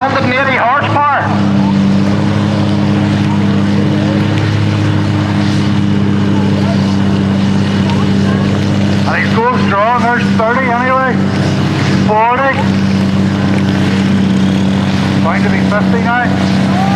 180 horsepower. And he's going strong. There's 30 anyway. 40. Going to be 50 now.